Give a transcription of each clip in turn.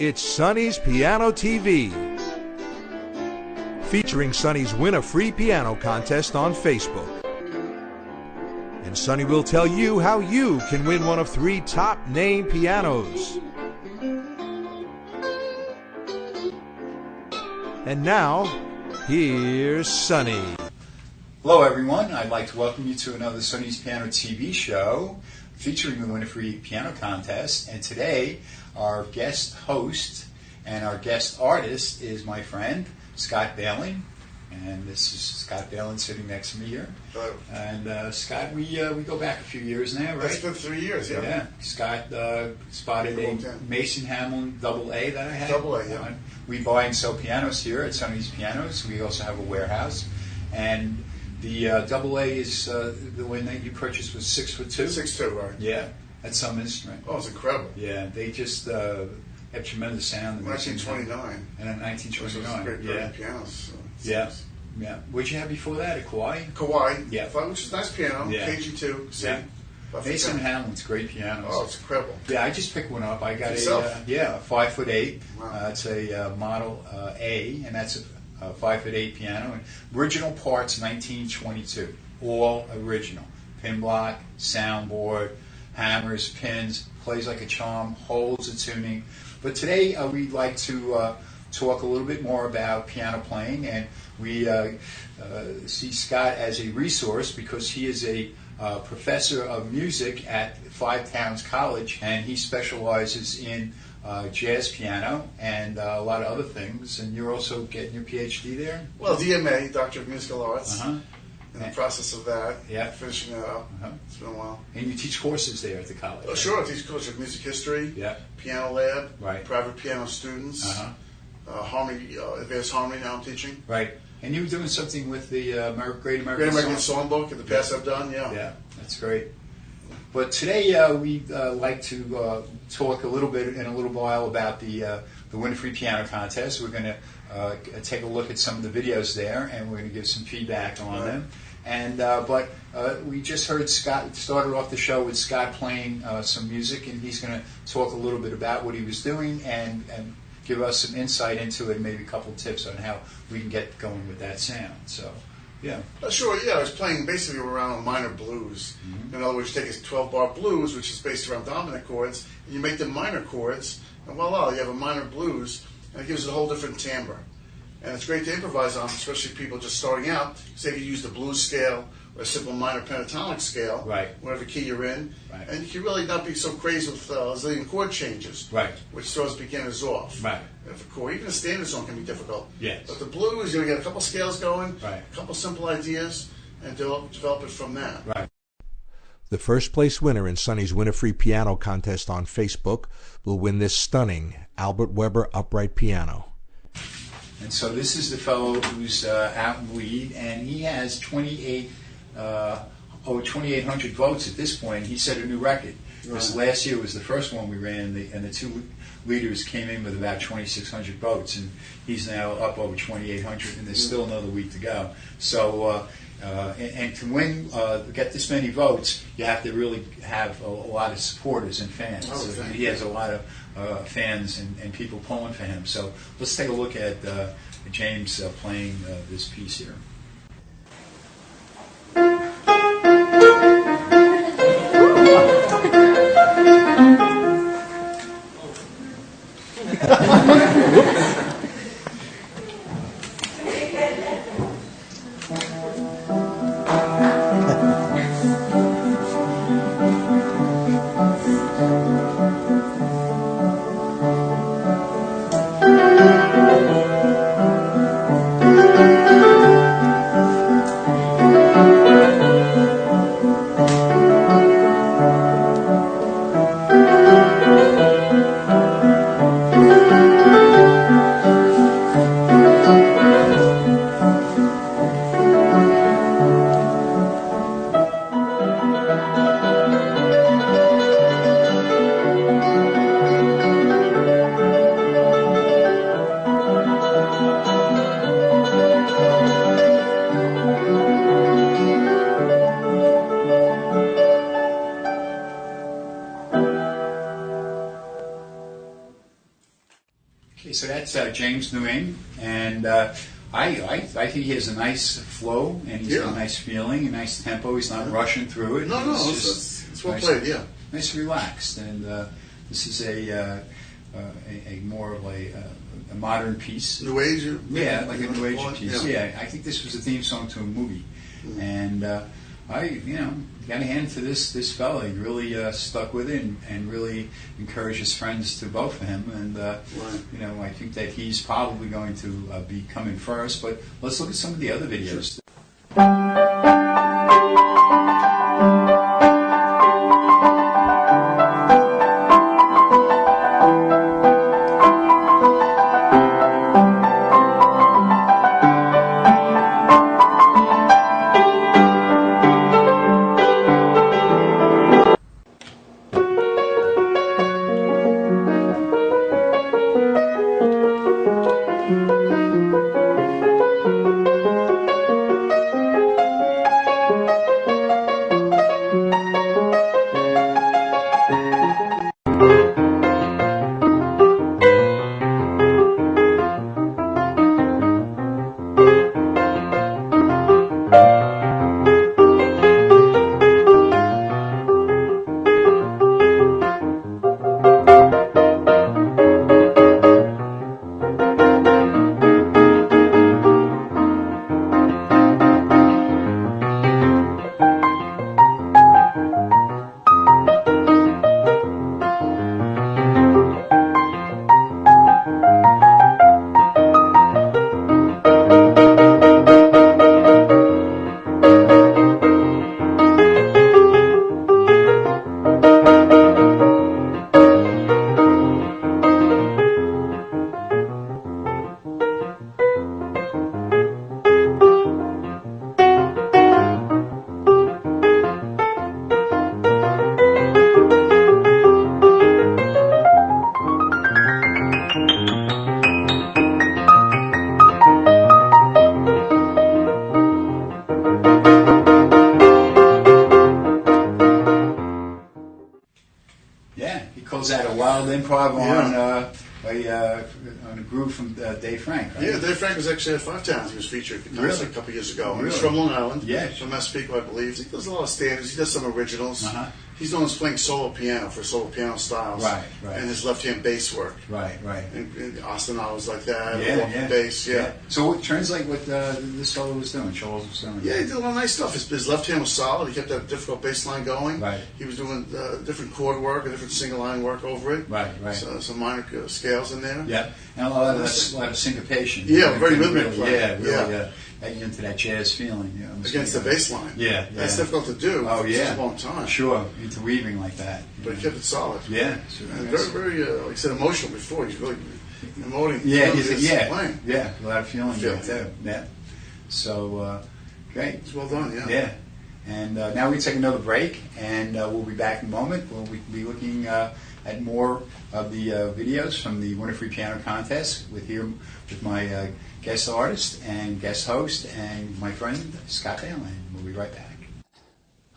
It's Sonny's Piano TV, featuring Sonny's Win a Free Piano contest on Facebook. And Sonny will tell you how you can win one of 3 top-name pianos. And now, here's Sonny. Hello everyone, I'd like to welcome you to another Sonny's Piano TV show featuring the Win a Free Piano contest. And today, our guest host and our guest artist is my friend, Scott Ballin. And this is Scott Ballin sitting next to me here. Hello. And Scott, we go back a few years now, right? It's been 3 years, yeah. Yeah. Scott spotted a Mason Hamlin AA that I had. AA, yeah. We buy and sell pianos here at Sonny's Pianos. We also have a warehouse. And the AA is the one that you purchased was 6'2". 6'2", right. Yeah. That's some instrument. Oh, it's incredible. Yeah, they just have tremendous sound. 1929. And in 1929. Great pianos. Yeah. Yeah. What'd you have before that? A Kauai? Kauai. Yeah. Which is a nice piano. Yeah. KG2. C. Yeah. Mason Hamlin's great pianos. Oh, it's incredible. Yeah, I just picked one up. I got a 5'8". Wow. It's a Model A, and that's a 5'8" piano. And original parts, 1922. All original. Pin block, soundboard, hammers, pins, plays like a charm, holds a tuning. But today we'd like to talk a little bit more about piano playing, and we see Scott as a resource because he is a professor of music at Five Towns College, and he specializes in jazz piano and a lot of other things. And you're also getting your PhD there? Well, DMA, Doctor of Musical Arts. Uh-huh. In the process of that, finishing it up. Uh-huh. It's been a while. And you teach courses there at the college? Oh, sure. I teach courses of music history, piano lab, private piano students, harmony, advanced harmony now I'm teaching. Right. And you were doing something with the Great American Songbook in the past I've done, Yeah, that's great. But today we'd like to talk a little bit in a little while about the Win a Free Piano contest. We're going to take a look at some of the videos there, and we're going to give some feedback on them. And but we just heard Scott started off the show with Scott playing some music, and he's going to talk a little bit about what he was doing and give us some insight into it, and maybe a couple tips on how we can get going with that sound. So. Yeah. Sure, yeah. I was playing basically around minor blues. Mm-hmm. In other words, you take a 12-bar blues, which is based around dominant chords, and you make them minor chords, and voila, you have a minor blues, and it gives it a whole different timbre. And it's great to improvise on, especially people just starting out. Say if you use the blues scale or a simple minor pentatonic scale, whatever key you're in, and you can really not be so crazy with a zillion chord changes, which throws beginners off. If a chord, even a standard song can be difficult. But the blues, you get a couple scales going, a couple simple ideas, and develop it from that. The first place winner in Sonny's Win a Free Piano contest on Facebook will win this stunning Albert Weber upright piano. And so this is the fellow who's out in lead, and he has 2,800 votes at this point. He set a new record. This last year was the first one we ran, and the two leaders came in with about 2,600 votes, and he's now up over 2,800, and there's still another week to go. So, and to win, get this many votes, you have to really have a lot of supporters and fans. So he has a lot of fans and people pulling for him. So let's take a look at James playing this piece here. Okay, so that's James Nguyen, and I think he has a nice flow, and he's got a nice feeling, a nice tempo. He's not rushing through it. No, it's well played. Yeah, nice, relaxed, and this is a more of a modern piece. New age. Yeah, like a new age piece. Yeah, I think this was a theme song to a movie, and I got a hand for this fella. He really stuck with it and really encouraged his friends to vote for him. And I think that he's probably going to be coming first. But let's look at some of the other videos. That a wild improv on a groove from Dave Frank, right? Yeah, Dave Frank was actually at Five Towns. He was featured a couple of years ago. Really? He's from Long Island. Yeah. From Massapequa, I believe. He does a lot of standards. He does some originals. Uh-huh. He's known as playing solo piano for solo piano styles. Right. And his left-hand bass work. Right. And Austin was like that. Yeah. Bass, yeah. So translate what this solo was doing, Charles was doing. Yeah, he did a lot of nice stuff. His left hand was solid. He kept that difficult bass line going. Right. He was doing different chord work, a different single line work over it. Right. So, some minor scales in there. Yeah, and a lot of syncopation. Yeah, very rhythmic. Really into that jazz feeling. Against the bass line. Yeah. That's difficult to do. Oh, yeah. Such a long time. Sure, interweaving like that. But he kept it solid. Yeah. And very, like I said, emotional before. He's really emoting. Playing. Yeah, a lot of feeling there too. Yeah. So, great. It's well done, Yeah. And now we take another break, and we'll be back in a moment. We'll be looking at more of the videos from the Winter Free Piano Contest with my guest artist and guest host and my friend Scott Ballin. We'll be right back.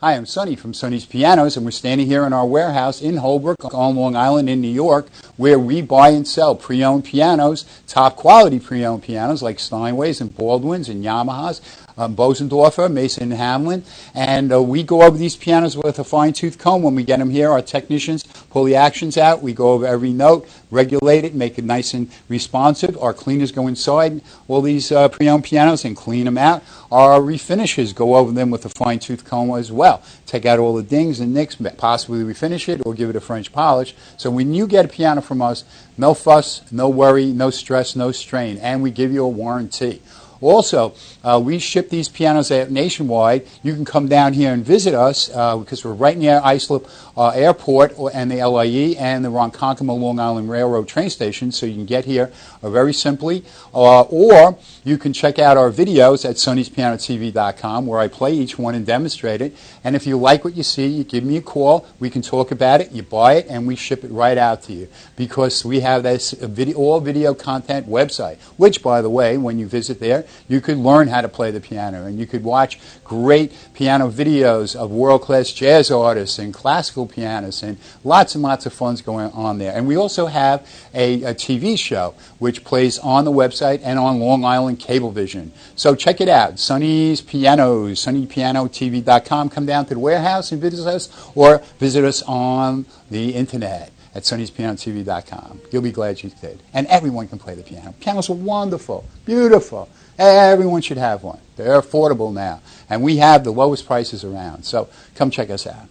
Hi, I'm Sonny from Sonny's Pianos, and we're standing here in our warehouse in Holbrook on Long Island in New York, where we buy and sell pre-owned pianos, top quality pre-owned pianos like Steinways and Baldwins and Yamahas, Bosendorfer, Mason and Hamlin, and we go over these pianos with a fine-tooth comb when we get them here. Our technicians pull the actions out. We go over every note, regulate it, make it nice and responsive. Our cleaners go inside all these pre-owned pianos and clean them out. Our refinishers go over them with a fine-tooth comb as well. Take out all the dings and nicks, possibly refinish it or give it a French polish. So when you get a piano from us, no fuss, no worry, no stress, no strain, and we give you a warranty. Also, we ship these pianos out nationwide. You can come down here and visit us because we're right near Islip Airport and the LIE and the Ronkonkoma Long Island Railroad train station, so you can get here very simply. Or you can check out our videos at sonnyspianotv.com, where I play each one and demonstrate it. And if you like what you see, you give me a call. We can talk about it. You buy it, and we ship it right out to you because we have this all video content website, which, by the way, when you visit there, it, you could learn how to play the piano, and you could watch great piano videos of world-class jazz artists and classical pianists, and lots of fun's going on there. And we also have a TV show which plays on the website and on Long Island Cablevision. So check it out, Sonny's Pianos, sonnypianotv.com. Come down to the warehouse and visit us, or visit us on the internet at sonnyspianotv.com. You'll be glad you did. And everyone can play the piano. Pianos are wonderful, beautiful. Everyone should have one. They're affordable now. And we have the lowest prices around. So come check us out.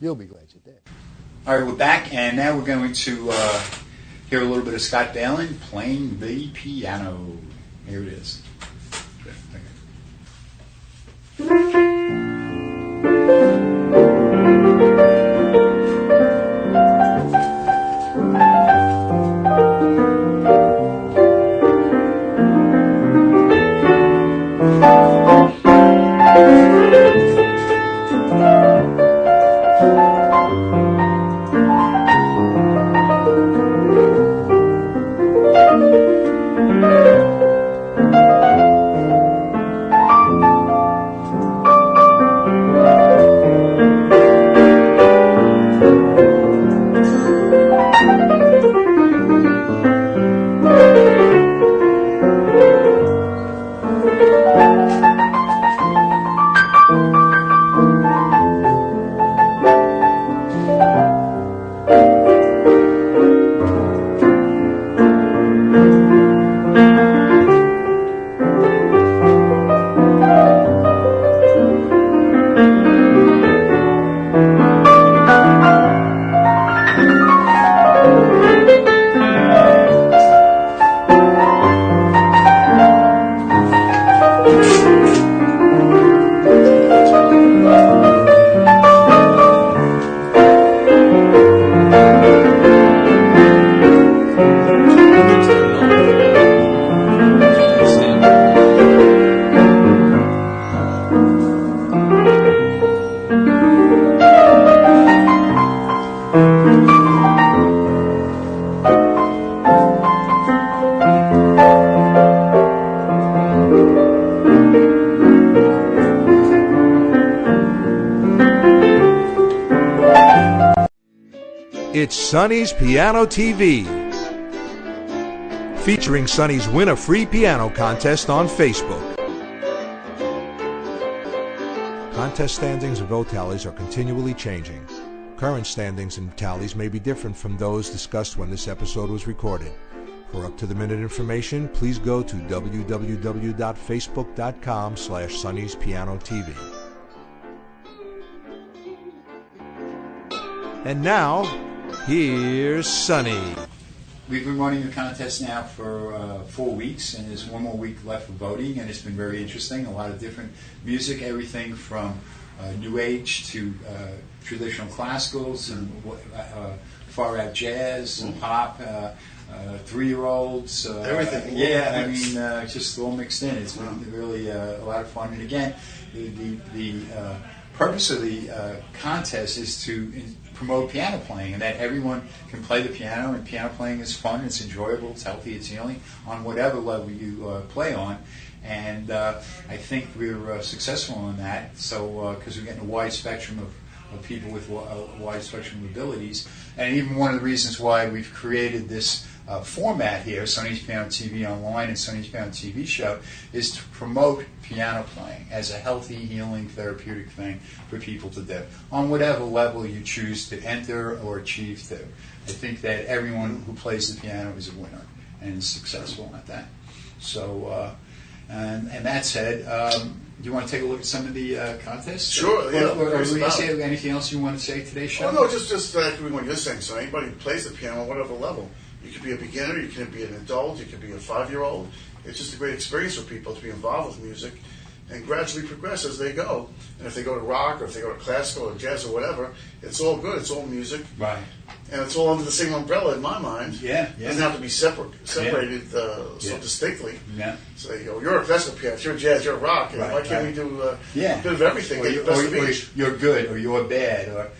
You'll be glad you did. All right, we're back, and now we're going to hear a little bit of Scott Ballin playing the piano. Here it is. It's Sonny's Piano TV, featuring Sonny's Win a Free Piano contest on Facebook. Contest standings and vote tallies are continually changing. Current standings and tallies may be different from those discussed when this episode was recorded. For up-to-the-minute information, please go to www.facebook.com/Sonny'sPianoTV. And now, here's Sonny. We've been running the contest now for 4 weeks, and there's one more week left for voting, and it's been very interesting. A lot of different music, everything from new age to traditional classicals and far-out jazz and pop, 3-year-olds. Everything. Yeah, I mean, just all mixed in. It's been really a lot of fun. And again, the purpose of the contest is to promote piano playing, and that everyone can play the piano, and piano playing is fun, it's enjoyable, it's healthy, it's healing on whatever level you play on. And I think we're successful in that, so because we're getting a wide spectrum of people with a wide spectrum of abilities. And even one of the reasons why we've created this format here, Sonny's Piano TV Online and Sonny's Piano TV Show, is to promote piano playing as a healthy, healing, therapeutic thing for people to do on whatever level you choose to enter or achieve to. I think that everyone who plays the piano is a winner and is successful at that. So, and that said, do you want to take a look at some of the contests? Sure, yeah. Or anything else you want to say today's show? Oh, no, just exactly what you're saying. So anybody who plays the piano, whatever level, you could be a beginner, you could be an adult, you could be a 5-year-old. It's just a great experience for people to be involved with music and gradually progress as they go. And if they go to rock or if they go to classical or jazz or whatever, it's all good. It's all music. Right. And it's all under the same umbrella in my mind. Yeah. It doesn't have to be separated so distinctly. Yeah. So you go, you're a classical pianist, you're jazz, you're rock. And why can't we do a bit of everything? Get the best of each. You're good or you're bad or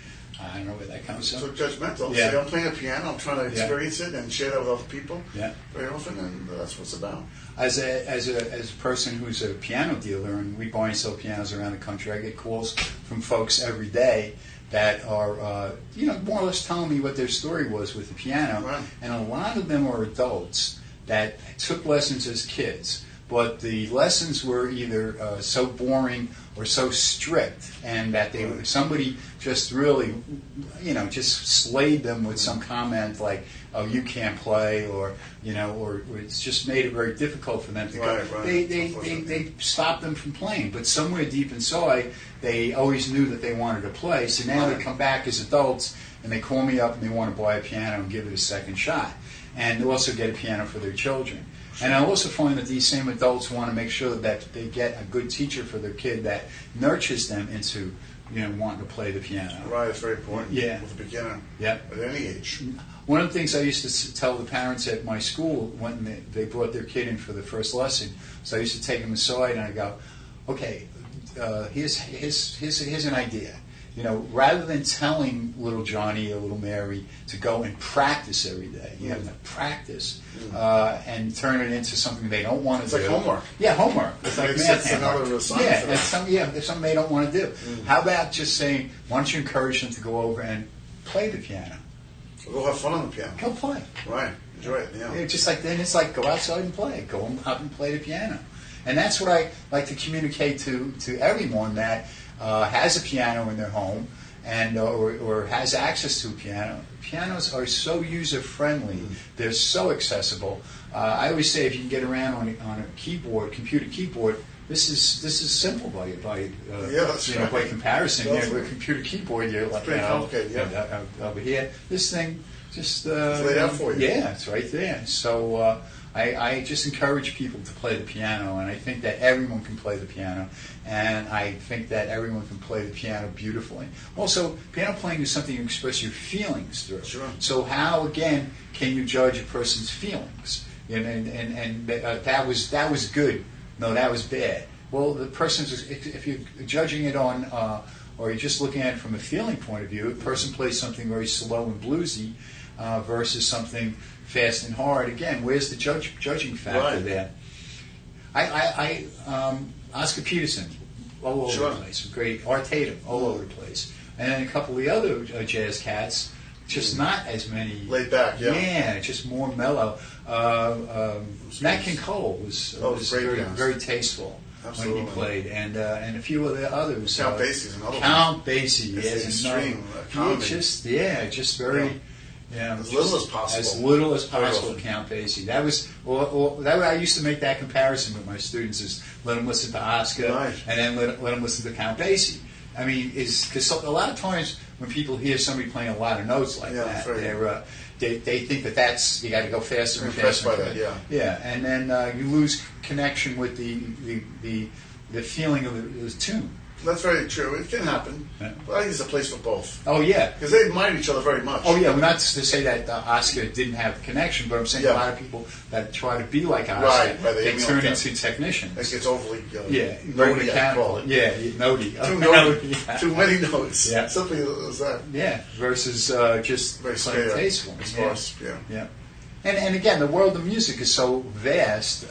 I don't know where that comes So from. judgmental. Yeah. Say, I'm playing a piano, I'm trying to experience it and share that with other people Yeah. very often, and that's what it's about. As a person who's a piano dealer, and we buy and sell pianos around the country, I get calls from folks every day that are, more or less telling me what their story was with the piano. Right. And a lot of them are adults that took lessons as kids, but the lessons were either so boring or so strict, and that somebody just really, just slayed them with some comment like, "Oh, you can't play," or or it's just made it very difficult for them to go. Right. They stopped them from playing, but somewhere deep inside, they always knew that they wanted to play. So now they come back as adults and they call me up and they want to buy a piano and give it a second shot, and they also get a piano for their children. And I also find that these same adults want to make sure that they get a good teacher for their kid that nurtures them into, wanting to play the piano. Right, it's very important Yeah. with a beginner Yeah. at any age. One of the things I used to tell the parents at my school when they brought their kid in for the first lesson, so I used to take them aside and I go, okay, here's an idea. Rather than telling little Johnny or little Mary to go and practice every day, you have to practice and turn it into something they don't want to do. It's like homework. Yeah, homework. It's like math homework. Another assignment. Yeah, it's something they don't want to do. How about just saying, why don't you encourage them to go over and play the piano? Go have fun on the piano. Go play. Right, enjoy it. Yeah. It's like go outside and play. Go out and play the piano. And that's what I like to communicate to everyone that has a piano in their home and or has access to a piano. Pianos are so user-friendly. They're so accessible. I always say if you can get around on a keyboard, computer keyboard, this is simple by by comparison. With a computer keyboard, you're like, pretty complicated, over here. This thing just it's laid out for you. Yeah, it's right there. So I just encourage people to play the piano, and I think that everyone can play the piano, and I think that everyone can play the piano beautifully. Also, piano playing is something you express your feelings through. Sure. So how, again, can you judge a person's feelings? And that was good. No, that was bad. Well, the person's, if you're judging it on, or you're just looking at it from a feeling point of view, a person plays something very slow and bluesy versus something fast and hard. Again, where's the judging factor there? Oscar Peterson, all over the place. Great. Art Tatum, all over the place. And then a couple of the other jazz cats, just not as many. Laid back, yeah. Yeah, just more mellow. Nat King Cole was very tasteful. Absolutely. When he played, and a few of the others. Count Basie's another one. Count Basie, It's extreme comedy. just very. Yeah, as little as possible. As little as possible, Count Basie. That was, I used to make that comparison with my students: is let them listen to Oscar, and then let them listen to Count Basie. I mean, because a lot of times when people hear somebody playing a lot of notes like that, they think that's you got to go faster and faster. By that, yeah, and then you lose connection with the feeling of the tune. That's very true. It can happen. Yeah. But I think it's a place for both. Oh, yeah. Because they admire each other very much. Oh, yeah. Well, not to say that Oscar didn't have connection, but I'm saying a lot of people that try to be like Oscar, they turn into technicians. It gets overly very notey, I call it. Yeah, notey. Too notey. Too many notes. Yeah. Something as that. Yeah, versus just very plain tasteful. Sparse, yeah. And again, the world of music is so vast.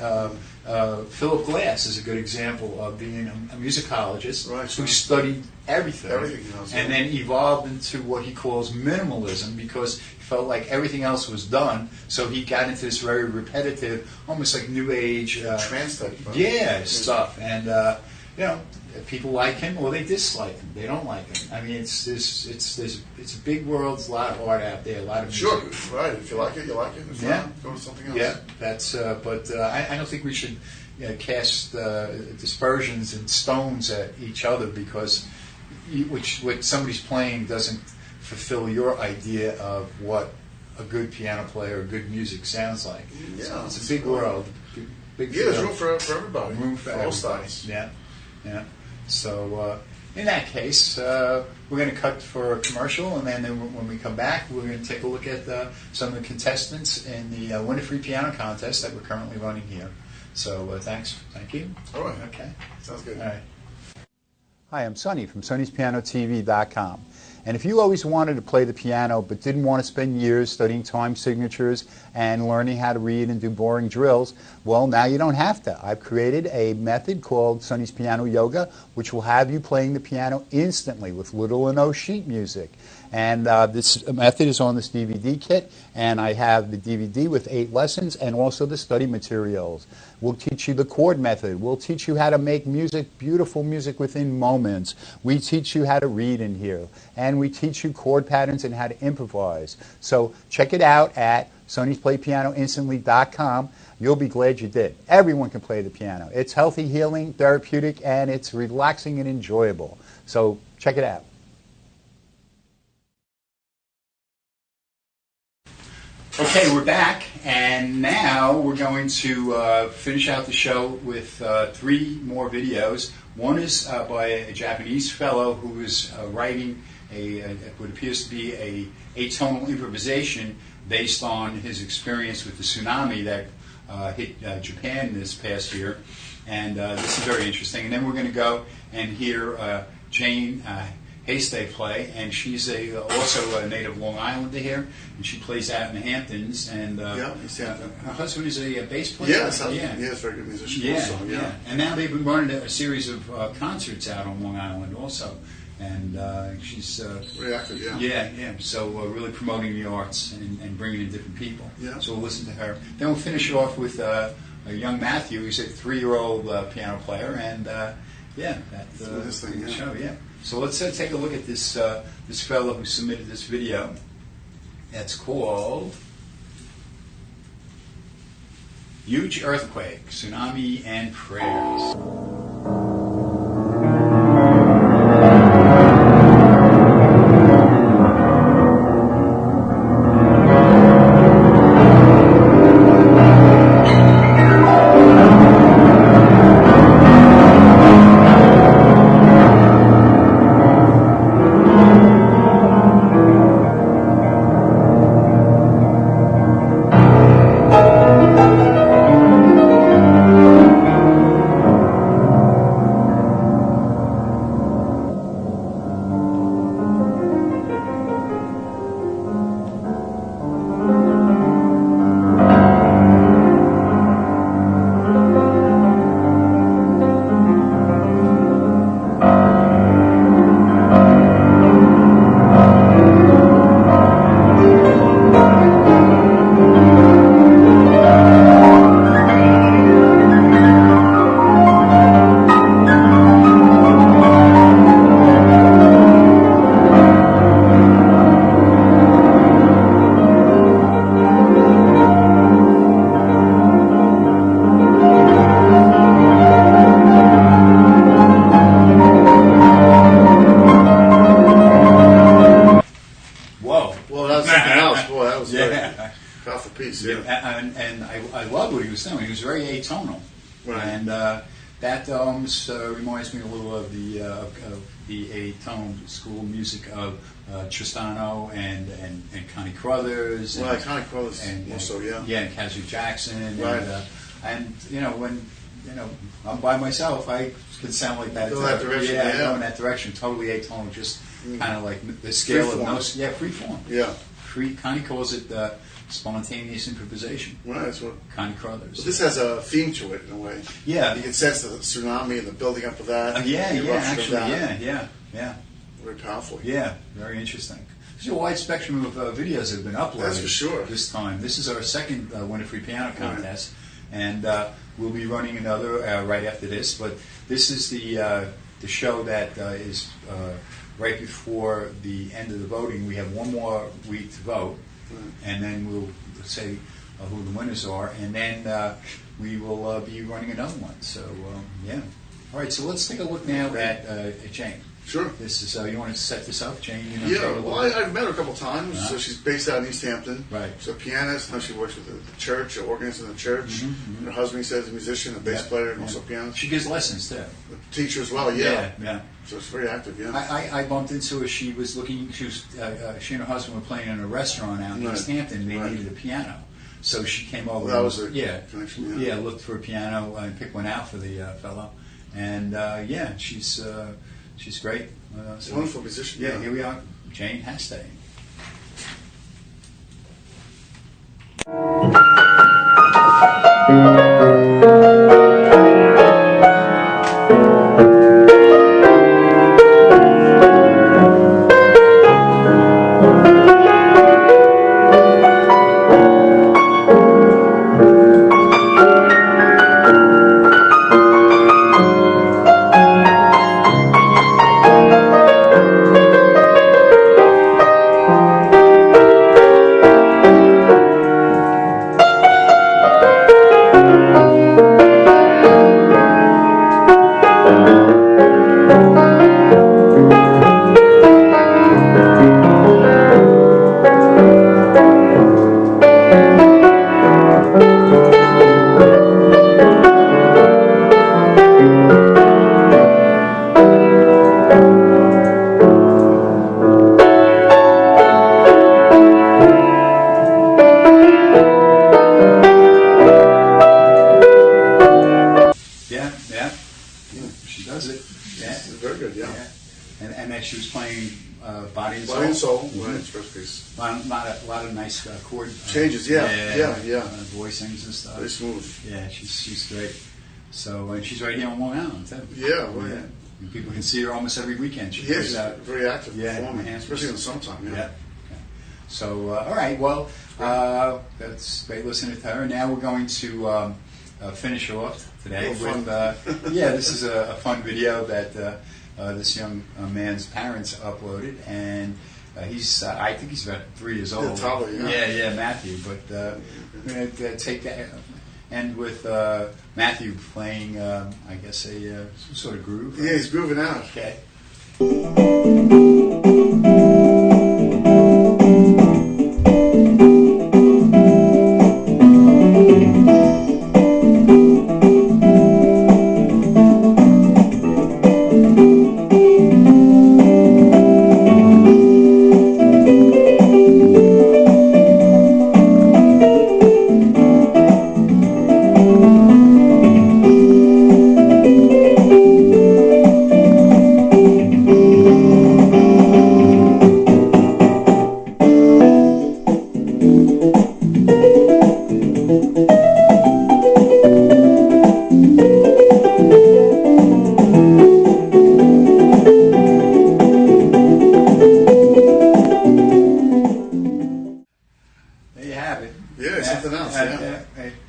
Philip Glass is a good example of being a musicologist who studied everything and then evolved into what he calls minimalism because he felt like everything else was done, so he got into this very repetitive, almost like New Age trance type stuff. And people like him or they dislike him. They don't like him. I mean, it's a big world. There's a lot of art out there, a lot of music. Sure, right. If you like it, you like it. If not, go to something else. Yeah, that's. But I don't think we should cast dispersions and stones at each other because what somebody's playing doesn't fulfill your idea of what a good piano player or good music sounds like. Yeah, it's a big world. Big there's room for everybody. Room for all styles. Yeah. So in that case, we're going to cut for a commercial, and then when we come back, we're going to take a look at some of the contestants in the Winter-Free Piano Contest that we're currently running here. So thank you. All right. Okay. Sounds good. All right. Hi, I'm Sonny from Sonny'sPianoTV.com. And if you always wanted to play the piano but didn't want to spend years studying time signatures and learning how to read and do boring drills, well, now you don't have to. I've created a method called Sonny's Piano Yoga, which will have you playing the piano instantly with little or no sheet music. And this method is on this DVD kit, and I have the DVD with 8 lessons and also the study materials. We'll teach you the chord method. We'll teach you how to make music, beautiful music within moments. We teach you how to read in here. And we teach you chord patterns and how to improvise. So check it out at sonnysplaypianoinstantly.com. You'll be glad you did. Everyone can play the piano. It's healthy, healing, therapeutic, and it's relaxing and enjoyable. So check it out. Okay, we're back, and now we're going to finish out the show with 3 more videos. One is by a Japanese fellow who is writing what appears to be a atonal improvisation based on his experience with the tsunami that hit Japan this past year, and this is very interesting. And then we're going to go and hear Jane Haystay play, and she's also a native Long Islander here, and she plays out in the Hamptons. And her husband is a bass player. Yes, yeah, he's a very good musician. Also, yeah. And now they've been running a series of concerts out on Long Island also, and she's very active. Yeah. So really promoting the arts and bringing in different people. Yeah. So we'll listen to her. Then we'll finish off with a young Matthew. He's a 3-year-old piano player, and that's his thing. Show. Yeah. So let's take a look at this this fellow who submitted this video. That's called Huge Earthquake, Tsunami and Prayers. And I love what he was doing. He was very atonal, right. And that almost reminds me a little of the atonal school music of Tristano and Connie Crothers. Right, Connie Crothers, and also, and Kazoo Jackson, right. And when I'm by myself, I can sound like that. Go that direction, I go in that direction, totally atonal, just kind of like the scale of notes. Yeah, free form. Yeah. Connie calls it spontaneous improvisation. Right, that's what Connie Crothers. But this has a theme to it in a way. Yeah, you can sense the tsunami and the building up of that. Yeah. Very powerful. Yeah, very interesting. There's a wide spectrum of videos that have been uploaded. That's for sure. This time, this is our second Winter-Free Piano Contest, and we'll be running another right after this. But this is the show that is right before the end of the voting. We have one more week to vote. And then we'll say who the winners are, and then we will be running another one. So, All right, so let's take a look now at Jane. Sure. This is you want to set this up, Jane? Well, I've met her a couple of times. Uh-huh. So she's based out in East Hampton. Right. She's a pianist. Now she works with the church, an organist in the church. Mm-hmm. Her husband, he says, is a musician, a bass player, and also a pianist. She gives lessons too. A teacher as well. Yeah. So it's very active. Yeah. I bumped into her. She was looking. She and her husband were playing in a restaurant out in East Hampton. They needed a piano, so she came over. Well, that was a connection. Yeah, looked for a piano and picked one out for the fellow, and she's great. Wonderful musician. Yeah, here we are. Jane Hastay. And then she was playing Body and Soul. Body and Soul, right? First piece. A lot of nice chord changes. Yeah. Voicings and stuff. Very smooth. Yeah, she's great. So and she's right here on Long Island too. Yeah, well, yeah. And people can see her almost every weekend. She plays out very active performing, especially in the summertime. Yeah. So all right, well, that's great listening to her. Now we're going to finish off today with this is a fun video that this young man's parents uploaded, and he's I think he's about 3 years old. Yeah, probably, yeah, Matthew. But we're going to take that end with Matthew playing, I guess, some sort of groove. Right? Yeah, he's grooving out. Okay.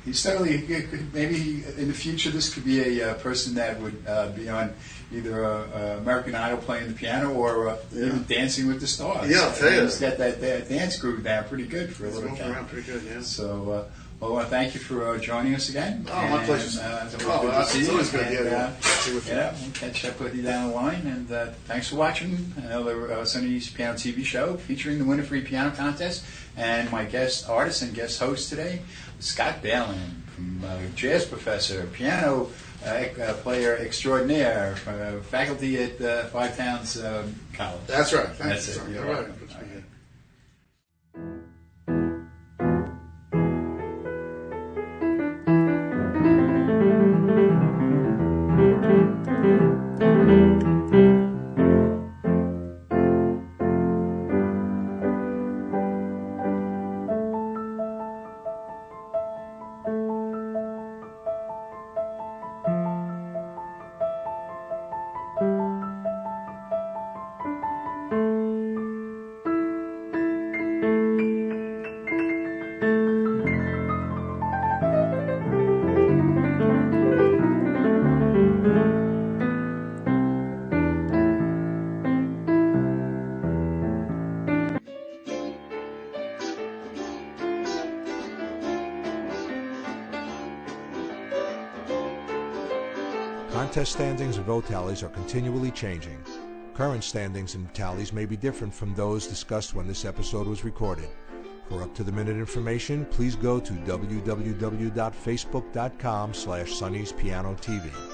He's certainly, maybe in the future this could be a person that would be on either American Idol playing the piano or even Dancing with the Stars. Yeah, I'll tell you. He's got that dance groove down pretty good for a little guy. Around pretty good, yeah. So, well, thank you for joining us again. Oh, my pleasure. It's always good, we'll catch up with you down the line. And thanks for watching another Sonny's Piano TV show featuring the Winner Free Piano Contest. And my guest artist and guest host today, Scott Ballin, jazz professor, piano player extraordinaire, faculty at Five Towns College. That's right. That's it. You're right. Contest standings and vote tallies are continually changing. Current standings and tallies may be different from those discussed when this episode was recorded. For up-to-the-minute information, please go to www.facebook.com/Sonny'sPianoTV.